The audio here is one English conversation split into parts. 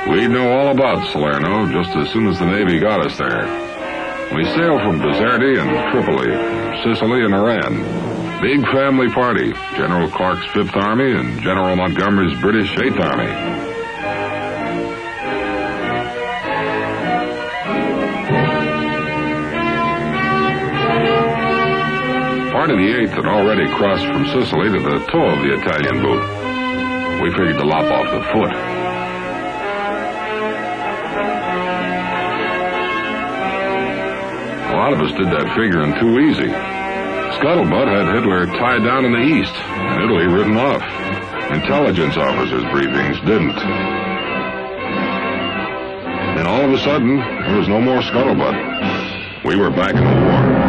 We'd know all about Salerno just as soon as the Navy got us there. We sailed from Bizerte and Tripoli, Sicily and Iran. Big family party, General Clark's 5th Army and General Montgomery's British 8th Army. Part of the 8th had already crossed from Sicily to the toe of the Italian boot. We figured to lop off the foot. A lot of us did that figuring too easy. Scuttlebutt had Hitler tied down in the east and Italy written off. Intelligence officers' briefings didn't. Then all of a sudden, there was no more Scuttlebutt. We were back in the war.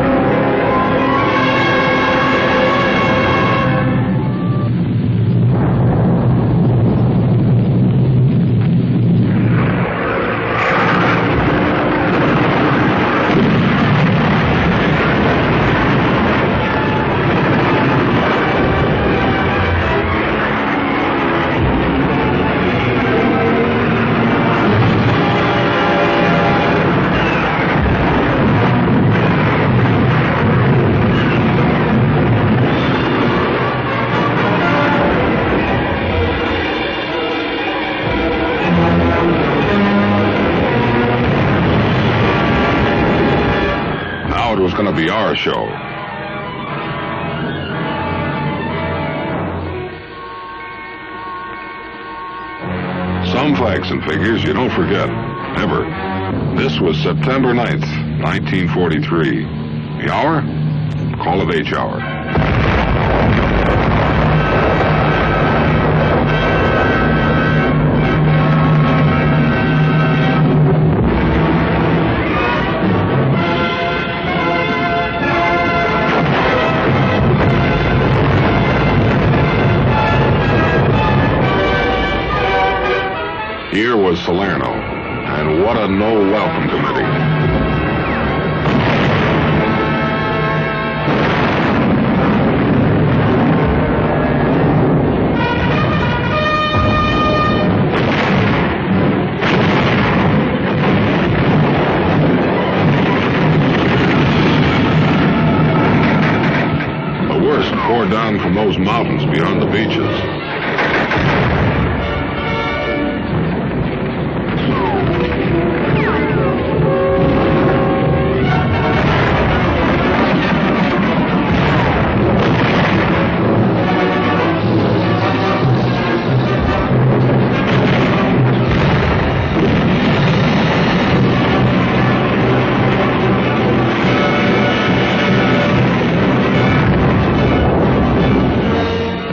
It was going to be our show. Some facts and figures you don't forget, ever. This was September 9th, 1943. The hour? Call of H hour. Here was Salerno, and what a no-welcome committee. The worst poured down from those mountains beyond the beaches.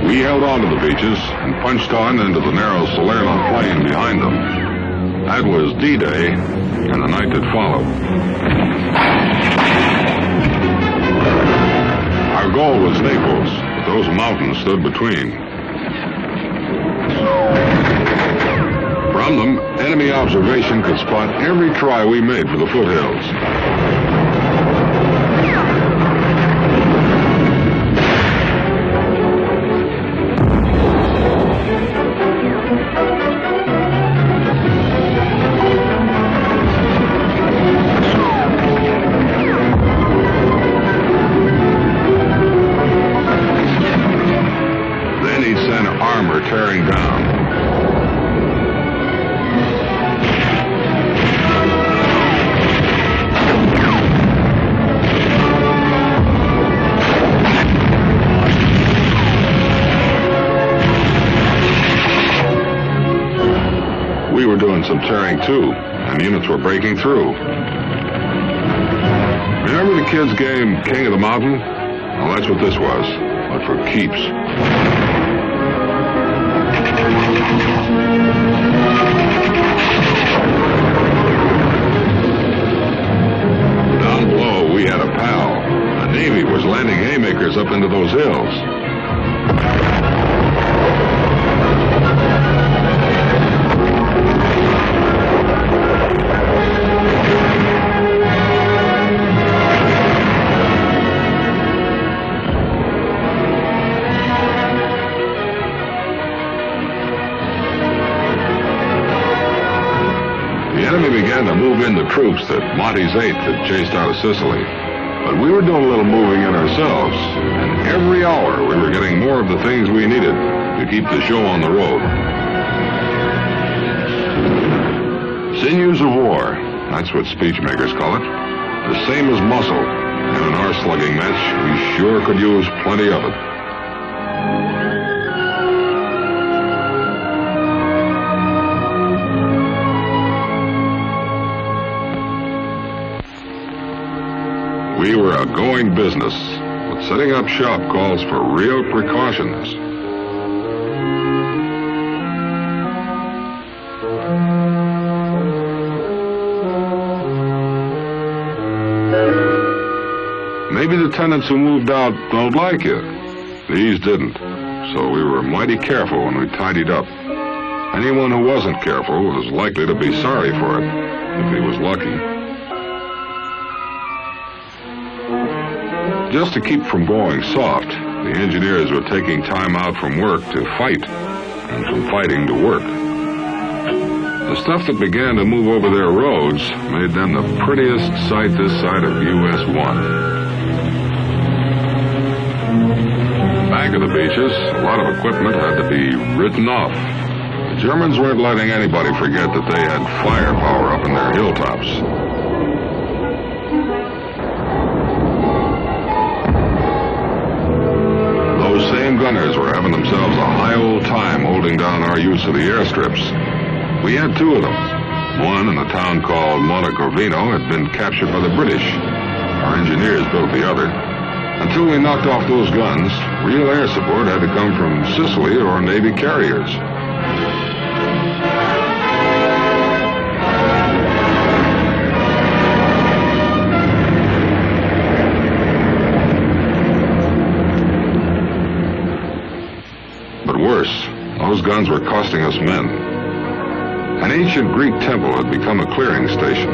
We held on to the beaches and punched on into the narrow Salerno plain behind them. That was D-Day and the night that followed. Our goal was Naples, but those mountains stood between. From them, enemy observation could spot every try we made for the foothills. Armor tearing down. We were doing some tearing too, and units were breaking through. Remember the kids' game King of the Mountain? Well, that's what this was, but for keeps. Down below, we had a pal. The Navy was landing haymakers up into those hills. enemy began to move in the troops that Monty's 8th had chased out of Sicily. But we were doing a little moving in ourselves, and every hour we were getting more of the things we needed to keep the show on the road. Sinews of war, that's what speechmakers call it. The same as muscle, and in our slugging match, we sure could use plenty of it. We were a going business, but setting up shop calls for real precautions. Maybe the tenants who moved out don't like you. These didn't, so we were mighty careful when we tidied up. Anyone who wasn't careful was likely to be sorry for it, if he was lucky. Just to keep from going soft, the engineers were taking time out from work to fight, and from fighting to work. The stuff that began to move over their roads made them the prettiest sight this side of US 1. Back of the beaches, a lot of equipment had to be written off. The Germans weren't letting anybody forget that they had firepower up in their hilltops. Gunners were having themselves a high old time holding down our use of the airstrips. We had two of them. One in a town called Montgomery had been captured by the British. Our engineers built the other. Until we knocked off those guns, real air support had to come from Sicily or Navy carriers. Those guns were costing us men. An ancient Greek temple had become a clearing station.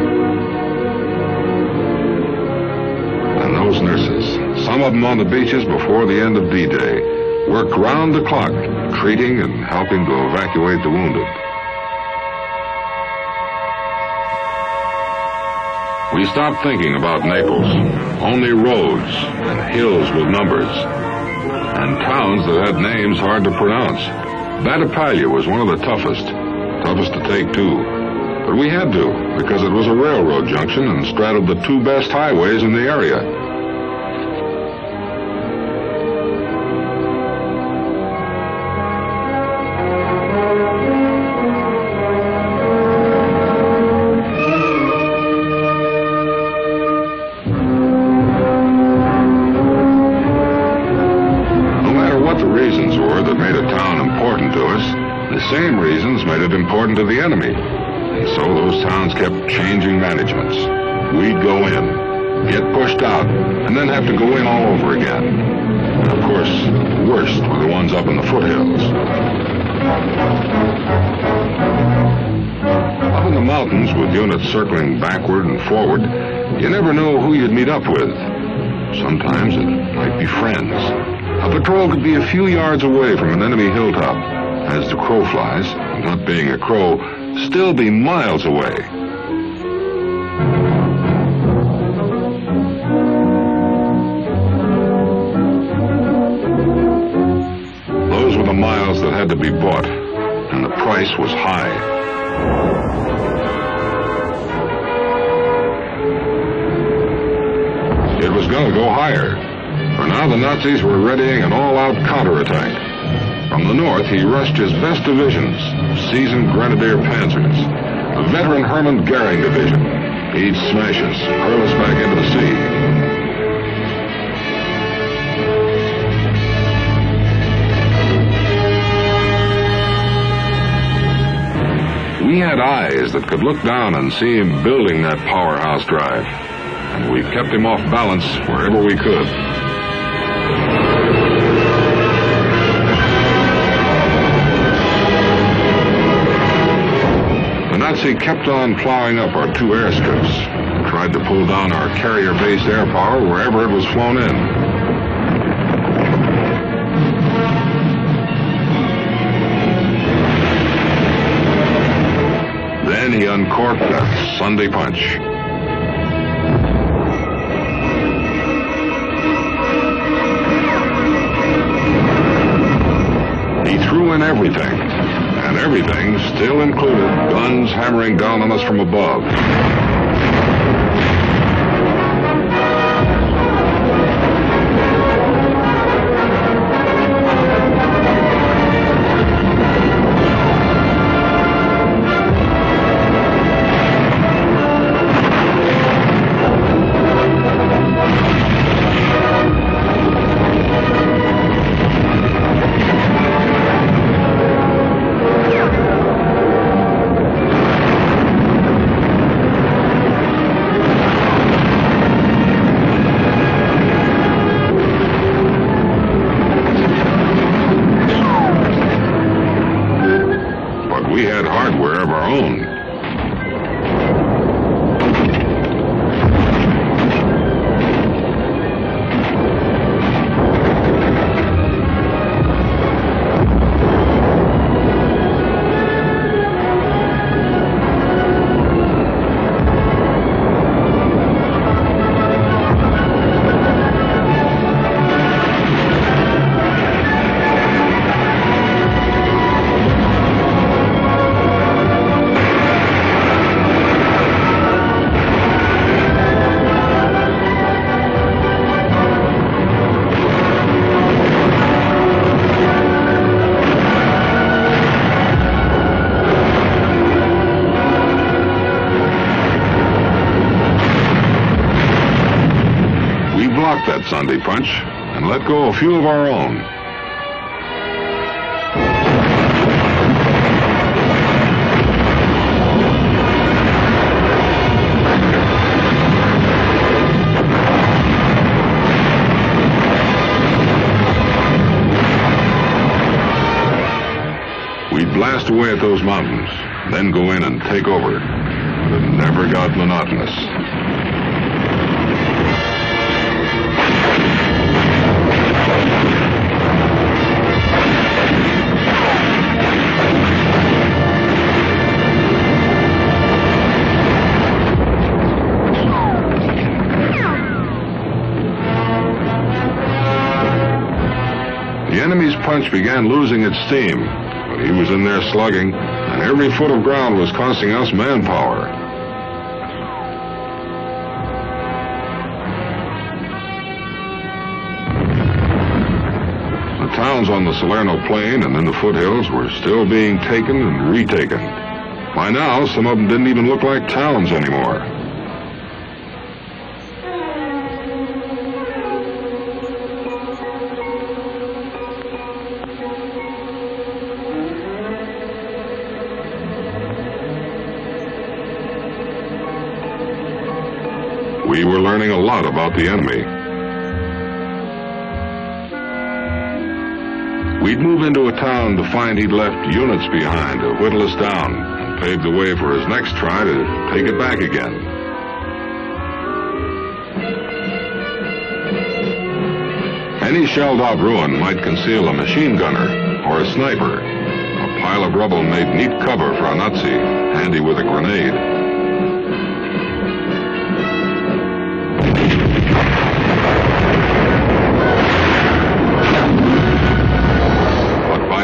And those nurses, some of them on the beaches before the end of D-Day, worked round the clock, treating and helping to evacuate the wounded. We stopped thinking about Naples. Only roads and hills with numbers, and towns that had names hard to pronounce. Baytown was one of the toughest to take too. But we had to, because it was a railroad junction and straddled the two best highways in the area. The same reasons made it important to the enemy. And so those towns kept changing managements. We'd go in, get pushed out, and then have to go in all over again. And of course, the worst were the ones up in the foothills. Up in the mountains, with units circling backward and forward, you never know who you'd meet up with. Sometimes it might be friends. A patrol could be a few yards away from an enemy hilltop. As the crow flies, not being a crow, still be miles away. Those were the miles that had to be bought, and the price was high. It was going to go higher, for now the Nazis were readying an all-out counterattack. From the north, he rushed his best divisions, seasoned Grenadier Panzers, the veteran Hermann Goering Division. He'd smash us, hurl us back into the sea. We had eyes that could look down and see him building that powerhouse drive, and we kept him off balance wherever we could. The Nazi kept on plowing up our two airstrips and tried to pull down our carrier-based air power wherever it was flown in. Then Then he uncorked that Sunday punch. He threw in everything, and everything still included guns hammering down on us from above. That Sunday punch and let go a few of our own. We'd blast away at those mountains, then go in and take over. But it never got monotonous. The enemy's punch began losing its steam, but he was in there slugging, and every foot of ground was costing us manpower. The towns on the Salerno plain and in the foothills were still being taken and retaken. By now, some of them didn't even look like towns anymore. We were learning a lot about the enemy. We'd move into a town to find he'd left units behind to whittle us down and paved the way for his next try to take it back again. Any shelled-out ruin might conceal a machine gunner or a sniper. A pile of rubble made neat cover for a Nazi, handy with a grenade.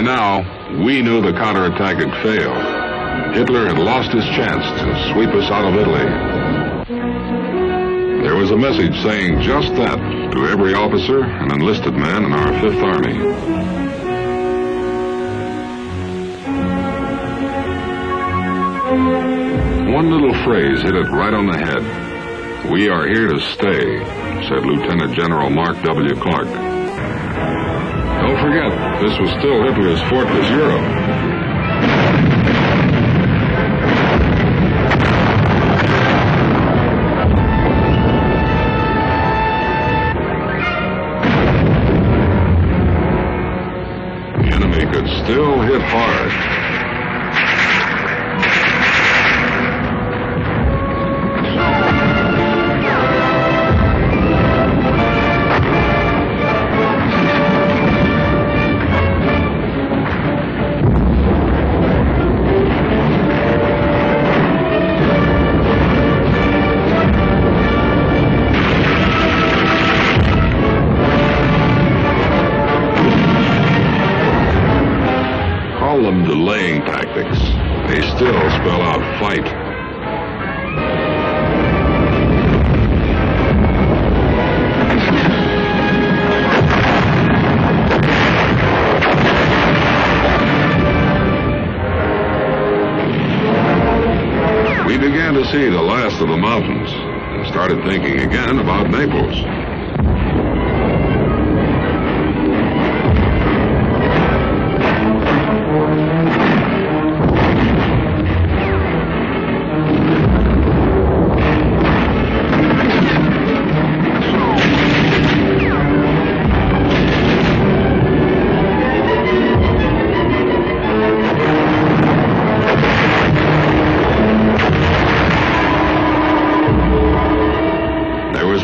Now, we knew the counterattack had failed. Hitler had lost his chance to sweep us out of Italy. There was a message saying just that to every officer and enlisted man in our Fifth Army. One little phrase hit it right on the head. "We are here to stay," said Lieutenant General Mark W. Clark. Don't forget, this was still Hitler's Fortress Europe. The enemy could still hit hard. still spell out fight. We began to see the last of the mountains and started thinking again about Naples.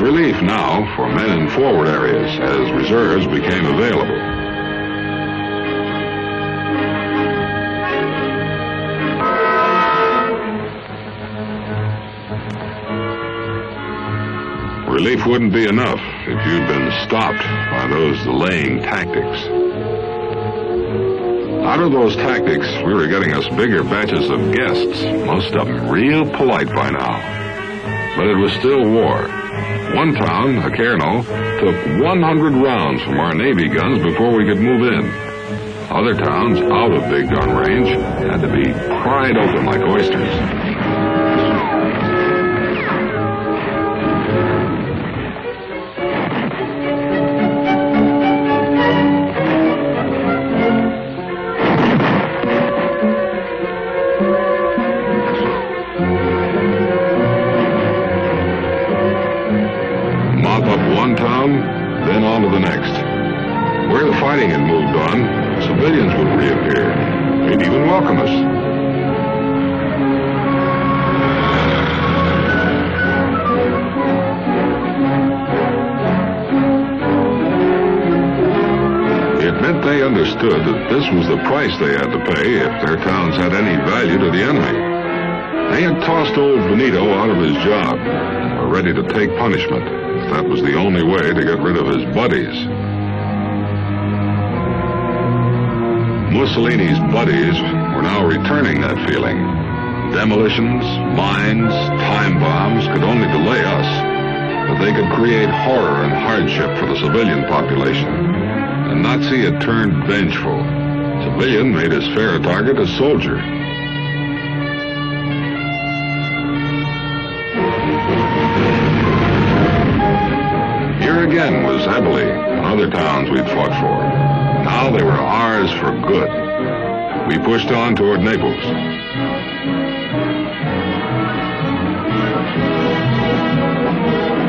Relief now for men in forward areas as reserves became available. Relief wouldn't be enough if you'd been stopped by those delaying tactics. Out of those tactics, we were getting us bigger batches of guests, most of them real polite by now. But it was still war. One town, Salerno, took 100 rounds from our Navy guns before we could move in. Other towns, out of big gun range, had to be pried open like oysters. Then on to the next. Where the fighting had moved on, civilians would reappear. They'd even welcome us. It meant they understood that this was the price they had to pay if their towns had any value to the enemy. They had tossed old Benito out of his job and were ready to take punishment. That was the only way to get rid of his buddies. Mussolini's buddies were now returning that feeling. Demolitions, mines, time bombs could only delay us, but they could create horror and hardship for the civilian population. The Nazi had turned vengeful. Civilian made as fair a target as soldier. Here again was Eboli and other towns we'd fought for. Now they were ours for good. We pushed on toward Naples.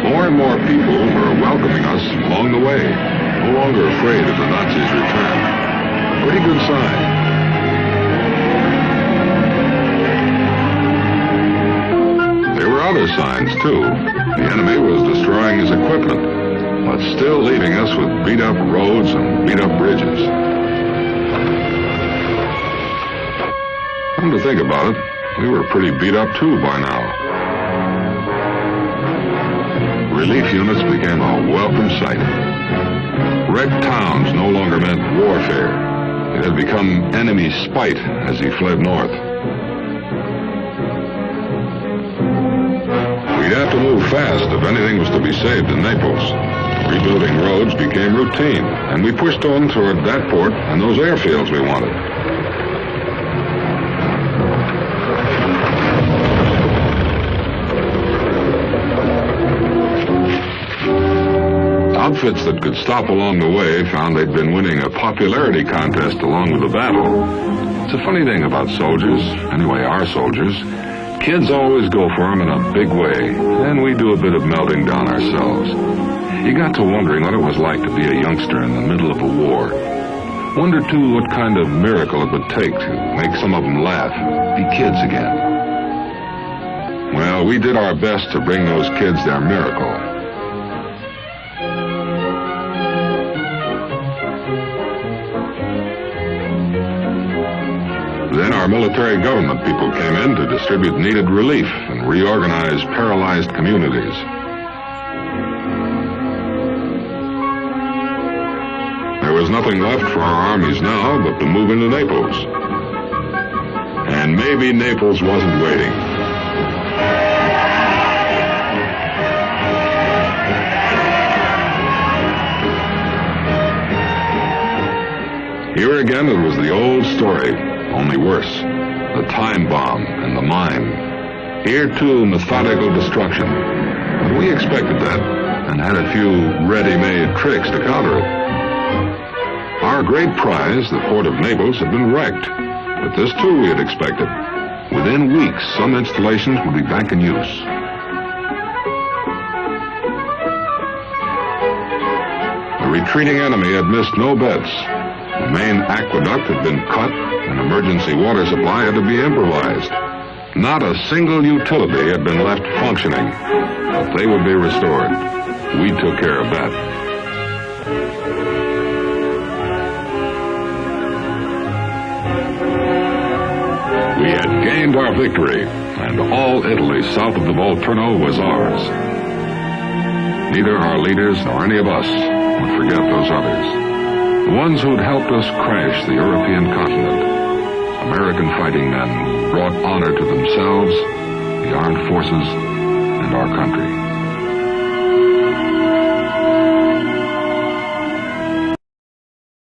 More and more people were welcoming us along the way, no longer afraid of the Nazis' return. A pretty good sign. There were other signs, too. The enemy was destroying his equipment, but still leaving us with beat-up roads and beat-up bridges. Come to think about it, we were pretty beat up too by now. Relief units became a welcome sight. Wrecked towns no longer meant warfare. It had become enemy spite as he fled north. We'd have to move fast if anything was to be saved in Naples. Rebuilding roads became routine, and we pushed on toward that port and those airfields we wanted. Outfits that could stop along the way found they'd been winning a popularity contest along with the battle. It's a funny thing about soldiers, anyway our soldiers. Kids always go for them in a big way, and we do a bit of melting down ourselves. You got to wondering what it was like to be a youngster in the middle of a war. Wonder, too, what kind of miracle it would take to make some of them laugh, be kids again. Well, we did our best to bring those kids their miracle. Then our military government people came in to distribute needed relief and reorganize paralyzed communities. There was nothing left for our armies now but to move into Naples. And maybe Naples wasn't waiting. Here again, it was the old story, only worse. The time bomb and the mine. Here, too, methodical destruction. But we expected that, and had a few ready-made tricks to counter it. Our great prize, the port of Naples, had been wrecked. But this, too, we had expected. Within weeks, some installations would be back in use. The retreating enemy had missed no bets. The main aqueduct had been cut, and emergency water supply had to be improvised. Not a single utility had been left functioning, but they would be restored. We took care of that. We had gained our victory, and all Italy south of the Volturno was ours. Neither our leaders nor any of us would forget those others. The ones who'd helped us crash the European continent. American fighting men who brought honor to themselves, the armed forces, and our country.